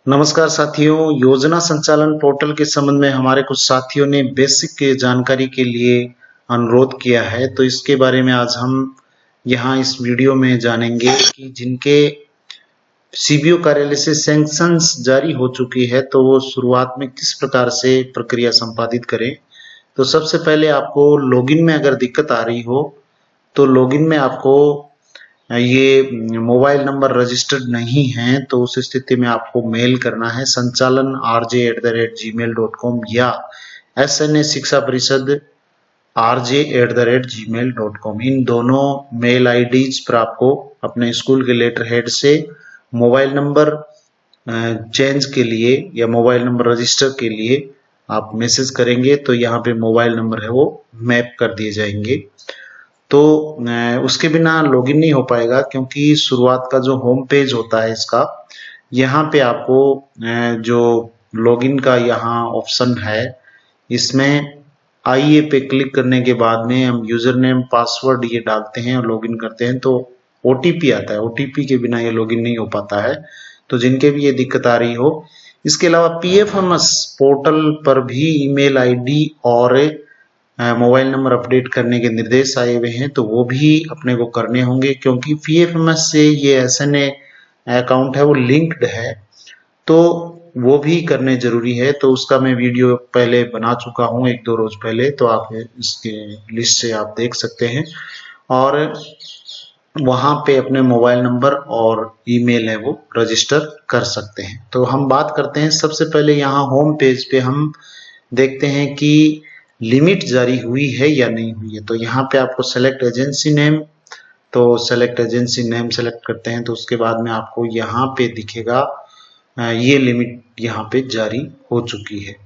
नमस्कार साथियों, योजना संचालन पोर्टल के संबंध में हमारे कुछ साथियों ने बेसिक जानकारी के लिए अनुरोध किया है। तो इसके बारे में आज हम यहाँ इस वीडियो में जानेंगे कि जिनके सीबीओ कार्यालय से सैंक्शंस जारी हो चुकी है तो वो शुरुआत में किस प्रकार से प्रक्रिया संपादित करें। तो सबसे पहले आपको लॉगिन में अगर दिक्कत आ रही हो तो लॉगिन में आपको ये मोबाइल नंबर रजिस्टर्ड नहीं है तो उस स्थिति में आपको मेल करना है संचालन rj@gmail.com या SNA शिक्षा परिषद rj@gmail.com। इन दोनों मेल आईडीज पर आपको अपने स्कूल के लेटर हेड से मोबाइल नंबर चेंज के लिए या मोबाइल नंबर रजिस्टर के लिए आप मैसेज करेंगे तो यहाँ पे मोबाइल नंबर है वो मैप कर दिए जाएंगे। तो उसके बिना लॉगिन नहीं हो पाएगा क्योंकि शुरुआत का जो होम पेज होता है इसका, यहाँ पे आपको जो लॉगिन का यहाँ ऑप्शन है इसमें आइए पे क्लिक करने के बाद में हम यूजर नेम पासवर्ड ये डालते हैं और लॉगिन करते हैं तो ओटीपी आता है। ओटीपी के बिना ये लॉगिन नहीं हो पाता है। तो जिनके भी ये दिक्कत आ रही हो, इसके अलावा पीएफएमएस पोर्टल पर भी ईमेल आईडी और मोबाइल नंबर अपडेट करने के निर्देश आए हुए हैं तो वो भी अपने को करने होंगे क्योंकि पीएफएमएस से ये एसएनए अकाउंट है वो लिंक्ड है तो वो भी करने जरूरी है। तो उसका मैं वीडियो पहले बना चुका हूँ 1-2 रोज पहले, तो आप इसके लिस्ट से आप देख सकते हैं और वहां पे अपने मोबाइल नंबर और ईमेल है वो रजिस्टर कर सकते हैं। तो हम बात करते हैं सबसे पहले यहाँ होम पेज पे हम देखते हैं कि लिमिट जारी हुई है या नहीं हुई है। तो यहाँ पे आपको सेलेक्ट एजेंसी नेम, तो सेलेक्ट एजेंसी नेम सेलेक्ट करते हैं तो उसके बाद में आपको यहाँ पे दिखेगा ये लिमिट यहाँ पे जारी हो चुकी है।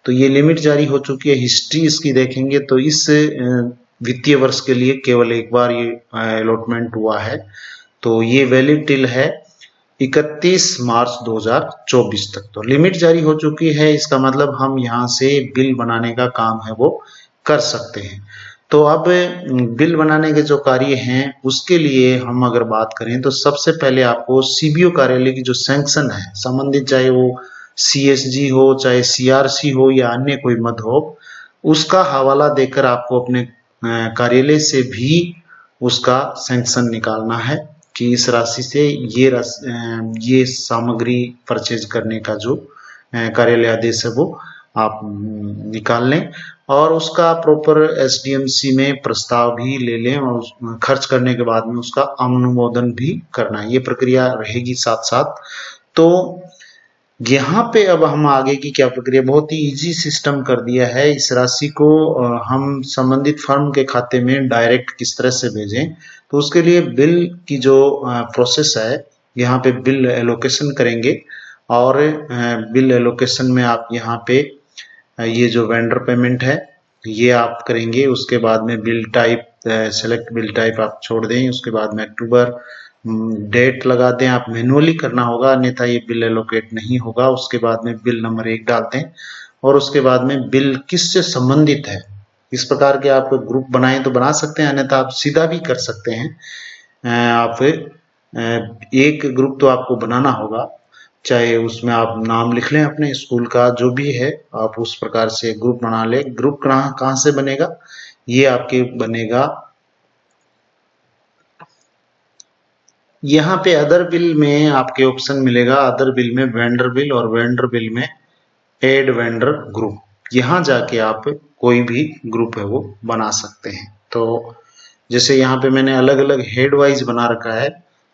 तो ये लिमिट जारी हो चुकी है। हिस्ट्री इसकी देखेंगे तो इस वित्तीय वर्ष के लिए केवल एक बार ये अलॉटमेंट हुआ है तो ये वैलिड टिल है 31 मार्च 2024 तक। तो लिमिट जारी हो चुकी है, इसका मतलब हम यहाँ से बिल बनाने का काम है वो कर सकते हैं। तो अब बिल बनाने के जो कार्य हैं उसके लिए हम अगर बात करें तो सबसे पहले आपको सीबीओ कार्यालय की जो सैंक्शन है संबंधित, चाहे वो सीएसजी हो, चाहे सीआरसी हो या अन्य कोई मद हो, उसका हवाला देकर आपको अपने कार्यालय से भी उसका सैंक्शन निकालना है कि इस राशि से ये सामग्री परचेज करने का जो कार्यालय आदेश है वो आप निकाल लें और उसका प्रॉपर एसडीएमसी में प्रस्ताव भी ले लें और खर्च करने के बाद में उसका अनुमोदन भी करना है। ये प्रक्रिया रहेगी साथ साथ। तो यहाँ पे अब हम आगे की क्या प्रक्रिया, बहुत ही इजी सिस्टम कर दिया है। इस राशि को हम संबंधित फर्म के खाते में डायरेक्ट किस तरह से भेजें, तो उसके लिए बिल की जो प्रोसेस है यहाँ पे बिल एलोकेशन करेंगे और बिल एलोकेशन में आप यहाँ पे ये जो वेंडर पेमेंट है ये आप करेंगे। उसके बाद में bill type, select bill type आप छोड़ दें। उसके बाद में अक्टूबर डेट लगा दें, आप मैनुअली करना होगा अन्यथा ये बिल एलोकेट नहीं होगा। उसके बाद में बिल नंबर 1 डाल दें और उसके बाद में बिल किससे संबंधित है, इस प्रकार के आप ग्रुप बनाएं तो बना सकते हैं, अन्यथा आप सीधा भी कर सकते हैं। आप एक ग्रुप तो आपको बनाना होगा, चाहे उसमें आप नाम लिख लें अपने स्कूल का जो भी है, आप उस प्रकार से ग्रुप बना लें। ग्रुप कहाँ से बनेगा, ये आपके बनेगा यहाँ पे अदर बिल में आपके ऑप्शन मिलेगा। अदर बिल में वेंडर बिल और वेंडर बिल में एड वेंडर ग्रुप, यहाँ जाके आप कोई भी ग्रुप है वो बना सकते हैं। तो जैसे यहाँ पे मैंने अलग अलग हेड वाइज बना रखा है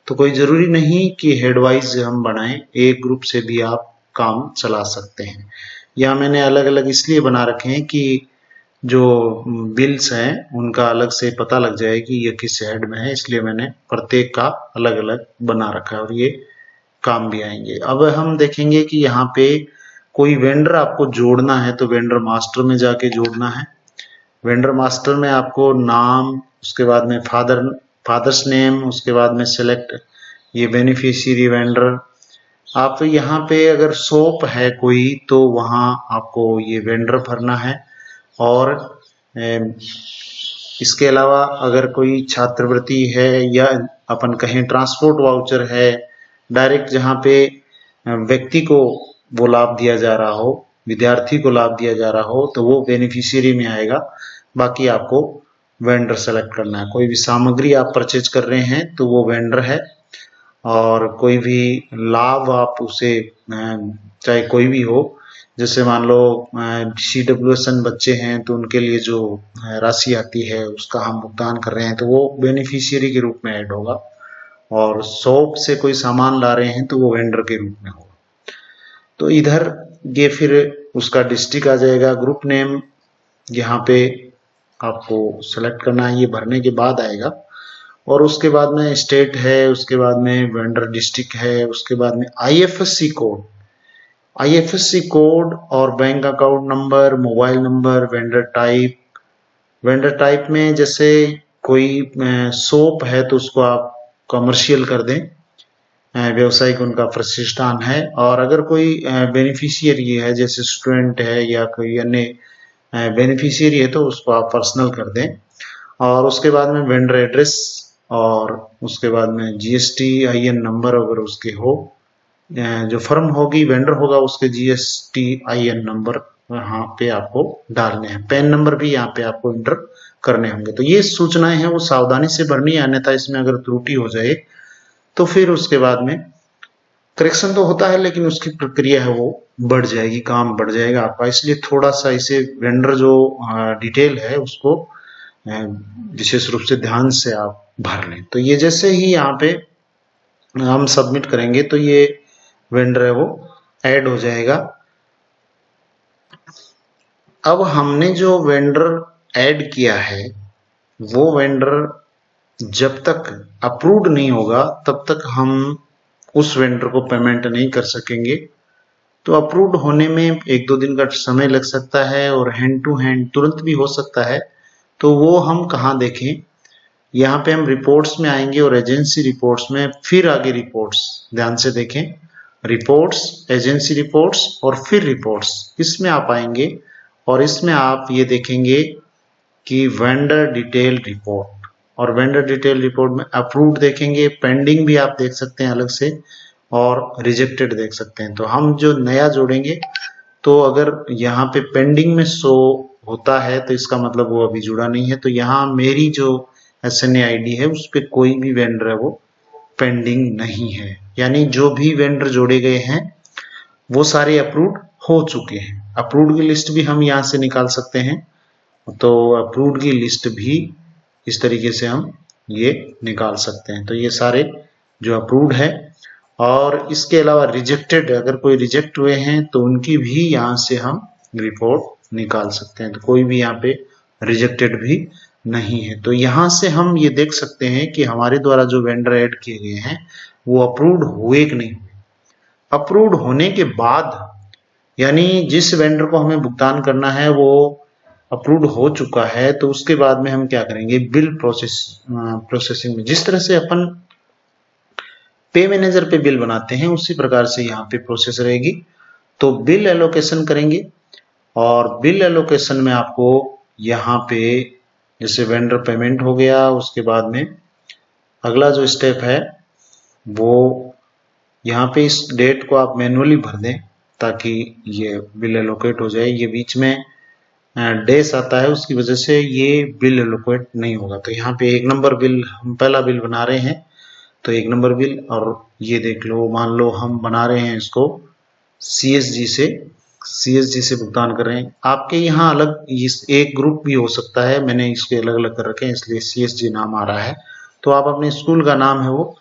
तो कोई जरूरी नहीं कि हेड वाइज हम बनाएं, एक ग्रुप से भी आप काम चला सकते हैं। यहाँ मैंने अलग अलग इसलिए बना रखे हैं कि जो बिल्स हैं उनका अलग से पता लग जाए कि ये किस हेड में है, इसलिए मैंने प्रत्येक का अलग अलग बना रखा है और ये काम भी आएंगे। अब हम देखेंगे कि यहाँ पे कोई वेंडर आपको जोड़ना है तो वेंडर मास्टर में जाके जोड़ना है। वेंडर मास्टर में आपको नाम, उसके बाद में फादर्स नेम, उसके बाद में सेलेक्ट ये बेनिफिशियरी वेंडर। आप यहाँ पे अगर शॉप है कोई तो वहाँ आपको ये वेंडर भरना है और इसके अलावा अगर कोई छात्रवृत्ति है या अपन कहें ट्रांसपोर्ट वाउचर है, डायरेक्ट जहाँ पे व्यक्ति को वो लाभ दिया जा रहा हो, विद्यार्थी को लाभ दिया जा रहा हो, तो वो बेनिफिशियरी में आएगा। बाकी आपको वेंडर सेलेक्ट करना है। कोई भी सामग्री आप परचेज कर रहे हैं तो वो वेंडर है, और कोई भी लाभ आप उसे चाहे कोई भी हो, जैसे मान लो CWSN बच्चे हैं तो उनके लिए जो राशि आती है उसका हम भुगतान कर रहे हैं तो वो बेनिफिशियरी के रूप में ऐड होगा, और शॉप से कोई सामान ला रहे हैं तो वो वेंडर के रूप में होगा। तो इधर ये फिर उसका डिस्ट्रिक्ट आ जाएगा, ग्रुप नेम यहाँ पे आपको सेलेक्ट करना है, ये भरने के बाद आएगा। और उसके बाद में स्टेट है, उसके बाद में वेंडर डिस्ट्रिक्ट है, उसके बाद में IFSC कोड, IFSC कोड और bank account number, mobile number, vendor type. Vendor type में जैसे कोई सोप है तो उसको आप कमर्शियल कर दें, व्यवसायिक उनका प्रतिष्ठान है। और अगर कोई बेनिफिशियरी है जैसे स्टूडेंट है या कोई अन्य बेनिफिशियरी है तो उसको आप पर्सनल कर दें। और उसके बाद में वेंडर एड्रेस, और उसके बाद में GSTIN नंबर अगर उसके हो, जो फर्म होगी वेंडर होगा उसके GSTIN नंबर यहाँ पे आपको डालने हैं। पैन नंबर भी यहाँ पे आपको इंटर करने होंगे। तो ये सूचनाएं हैं वो सावधानी से भरनी है, अन्यथा इसमें अगर त्रुटि हो जाए तो फिर उसके बाद में करेक्शन तो होता है लेकिन उसकी प्रक्रिया है वो बढ़ जाएगी, काम बढ़ जाएगा आपका। इसलिए थोड़ा सा इसे वेंडर जो डिटेल है उसको विशेष रूप से ध्यान से आप भर लें। तो ये जैसे ही यहाँ पे हम सबमिट करेंगे तो ये वेंडर है वो ऐड हो जाएगा। अब हमने जो वेंडर ऐड किया है वो वेंडर जब तक अप्रूव्ड नहीं होगा तब तक हम उस वेंडर को पेमेंट नहीं कर सकेंगे। तो अप्रूव्ड होने में 1-2 दिन का समय लग सकता है, और हैंड टू हैंड तुरंत भी हो सकता है। तो वो हम कहाँ देखें, यहाँ पे हम रिपोर्ट्स में आएंगे और एजेंसी रिपोर्ट्स में, फिर आगे रिपोर्ट्स, ध्यान से देखें, रिपोर्ट्स, एजेंसी रिपोर्ट्स और फिर रिपोर्ट्स, इसमें आप आएंगे और इसमें आप ये देखेंगे कि वेंडर डिटेल रिपोर्ट, और वेंडर डिटेल रिपोर्ट में अप्रूव्ड देखेंगे, पेंडिंग भी आप देख सकते हैं अलग से, और रिजेक्टेड देख सकते हैं। तो हम जो नया जोड़ेंगे तो अगर यहाँ पे पेंडिंग में शो होता है तो इसका मतलब वो अभी जुड़ा नहीं है। तो यहाँ मेरी जो SNA ID है उस पर कोई भी वेंडर है वो पेंडिंग नहीं है, यानी जो भी वेंडर जोड़े गए हैं वो सारे अप्रूव्ड हो चुके हैं। अप्रूव्ड की लिस्ट भी हम यहाँ से निकाल सकते हैं, तो अप्रूव्ड की लिस्ट भी इस तरीके से हम ये निकाल सकते हैं। तो ये सारे जो अप्रूव्ड है, और इसके अलावा रिजेक्टेड, अगर कोई रिजेक्ट हुए हैं तो उनकी भी यहाँ से हम रिपोर्ट निकाल सकते हैं। तो कोई भी यहाँ पे रिजेक्टेड भी नहीं है। तो यहाँ से हम ये देख सकते हैं कि हमारे द्वारा जो वेंडर ऐड किए गए हैं वो अप्रूव्ड हुए कि नहीं हुए। अप्रूव्ड होने के बाद, यानी जिस वेंडर को हमें भुगतान करना है वो अप्रूव्ड हो चुका है, तो उसके बाद में हम क्या करेंगे, बिल प्रोसेसिंग में, जिस तरह से अपन पे मैनेजर पे बिल बनाते हैं उसी प्रकार से यहाँ पे प्रोसेस रहेगी। तो बिल एलोकेशन करेंगे, और बिल एलोकेशन में आपको यहाँ पे जैसे वेंडर पेमेंट हो गया, उसके बाद में अगला जो स्टेप है वो यहाँ पे इस डेट को आप मैन्युअली भर दें ताकि ये बिल एलोकेट हो जाए। ये बीच में डेस आता है उसकी वजह से ये बिल एलोकेट नहीं होगा। तो यहाँ पे 1 नंबर बिल, हम पहला बिल बना रहे हैं तो 1 नंबर बिल, और ये देख लो, मान लो हम बना रहे हैं इसको CSG से भुगतान कर रहे हैं। आपके यहाँ अलग इस एक ग्रुप भी हो सकता है, मैंने इसके अलग अलग कर रखे हैं इसलिए CSG नाम आ रहा है। तो आप अपने स्कूल का नाम है वो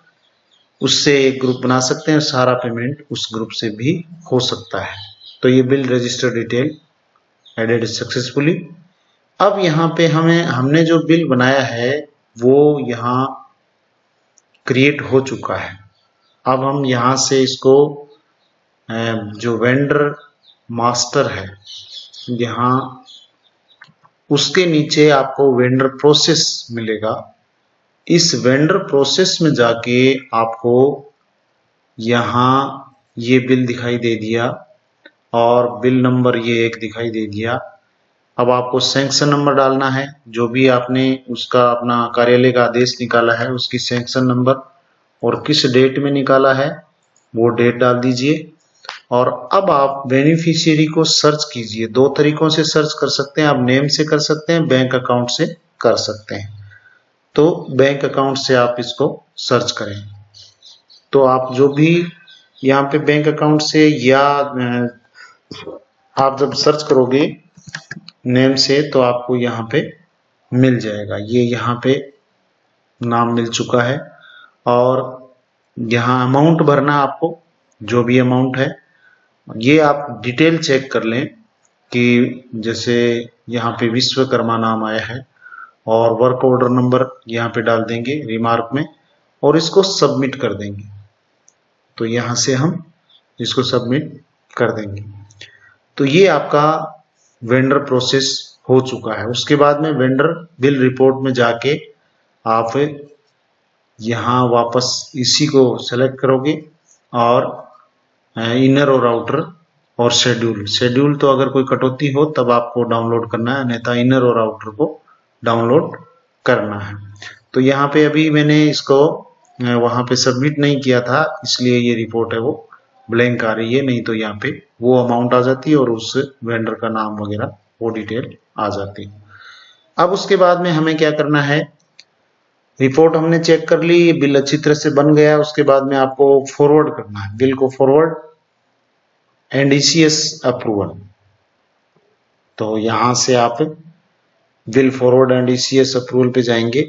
उससे एक ग्रुप बना सकते हैं, सारा पेमेंट उस ग्रुप से भी हो सकता है। तो ये bill register detail added successfully. अब यहाँ पे हमने जो बिल बनाया है वो यहाँ क्रिएट हो चुका है। अब हम यहाँ से इसको जो वेंडर मास्टर है यहाँ, उसके नीचे आपको वेंडर प्रोसेस मिलेगा। इस वेंडर प्रोसेस में जाके आपको यहाँ ये बिल दिखाई दे दिया और बिल नंबर ये 1 दिखाई दे दिया। अब आपको सैंक्शन नंबर डालना है, जो भी आपने उसका अपना कार्यालय का आदेश निकाला है उसकी सैंक्शन नंबर और किस डेट में निकाला है वो डेट डाल दीजिए। और अब आप बेनिफिशियरी को सर्च कीजिए। दो तरीकों से सर्च कर सकते हैं, आप नेम से कर सकते हैं, बैंक अकाउंट से कर सकते हैं। तो बैंक अकाउंट से आप इसको सर्च करें। तो आप जो भी यहाँ पे बैंक अकाउंट से या आप जब सर्च करोगे नेम से तो आपको यहाँ पे मिल जाएगा। ये यहाँ पे नाम मिल चुका है और यहाँ अमाउंट भरना आपको, जो भी अमाउंट है। ये आप डिटेल चेक कर लें कि जैसे यहाँ पे विश्वकर्मा नाम आया है और वर्क ऑर्डर नंबर यहाँ पे डाल देंगे रिमार्क में और इसको सबमिट कर देंगे। तो यहाँ से हम इसको सबमिट कर देंगे। तो ये आपका वेंडर प्रोसेस हो चुका है। उसके बाद में वेंडर बिल रिपोर्ट में जाके आप यहाँ वापस इसी को सेलेक्ट करोगे और इनर और आउटर और शेड्यूल तो अगर कोई कटौती हो तब आपको डाउनलोड करना है, अन्यथा इनर और आउटर को डाउनलोड करना है। तो यहाँ पे अभी मैंने इसको वहां पे सबमिट नहीं किया था, इसलिए ये रिपोर्ट है वो ब्लैंक आ रही है, नहीं तो यहाँ पे वो अमाउंट आ जाती है और उस वेंडर का नाम वगैरह वो डिटेल आ जाती है। अब उसके बाद में हमें क्या करना है, रिपोर्ट हमने चेक कर ली, बिल अच्छी तरह से बन गया। उसके बाद में आपको फॉरवर्ड करना है, बिल को फॉरवर्ड एंड ECS अप्रूवल। तो यहां से आप bill forward and ECS approval पे जाएंगे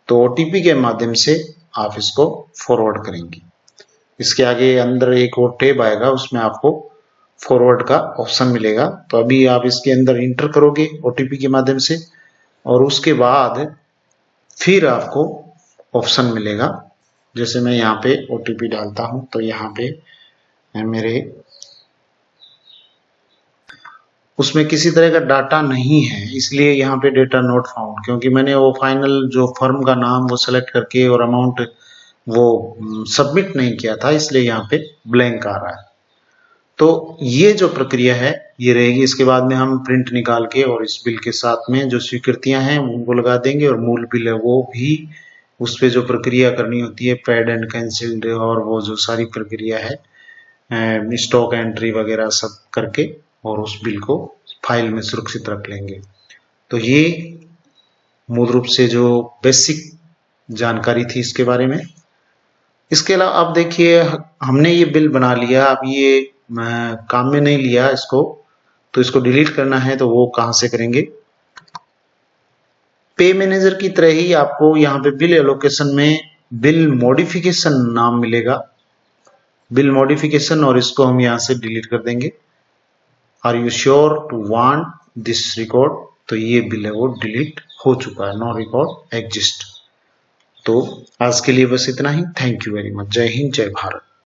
तो OTP के माध्यम से आप इसको फॉरवर्ड करेंगे। इसके आगे अंदर एक और टैब आएगा, उसमें आपको फॉरवर्ड का ऑप्शन मिलेगा। तो अभी आप इसके अंदर इंटर करोगे OTP के माध्यम से और उसके बाद फिर आपको ऑप्शन मिलेगा। जैसे मैं यहाँ पे OTP डालता हूं तो यहाँ पे मेरे उसमें किसी तरह का डाटा नहीं है, इसलिए यहाँ पे डेटा नॉट फाउंड, क्योंकि मैंने वो फाइनल जो फर्म का नाम वो सेलेक्ट करके और अमाउंट वो सबमिट नहीं किया था, इसलिए यहाँ पे ब्लैंक आ रहा है। तो ये जो प्रक्रिया है ये रहेगी। इसके बाद में हम प्रिंट निकाल के और इस बिल के साथ में जो स्वीकृतियां हैं उनको लगा देंगे और मूल बिल है वो भी उस पर जो प्रक्रिया करनी होती है पेड एंड कैंसिल्ड और वो जो सारी प्रक्रिया है स्टॉक एंट्री वगैरह सब करके और उस बिल को फाइल में सुरक्षित रख लेंगे। तो ये मूल रूप से जो बेसिक जानकारी थी इसके बारे में। इसके अलावा अब देखिए हमने ये बिल बना लिया, अब ये काम में नहीं लिया इसको, तो इसको डिलीट करना है तो वो कहां से करेंगे। पे मैनेजर की तरह ही आपको यहाँ पे बिल एलोकेशन में बिल मॉडिफिकेशन नाम मिलेगा, बिल मॉडिफिकेशन, और इसको हम यहाँ से डिलीट कर देंगे। Are you sure to want this record, तो ये बिल है वो डिलीट हो चुका है, नो रिकॉर्ड एग्जिस्ट। तो आज के लिए बस इतना ही। Thank you very much. जय हिंद, जय भारत।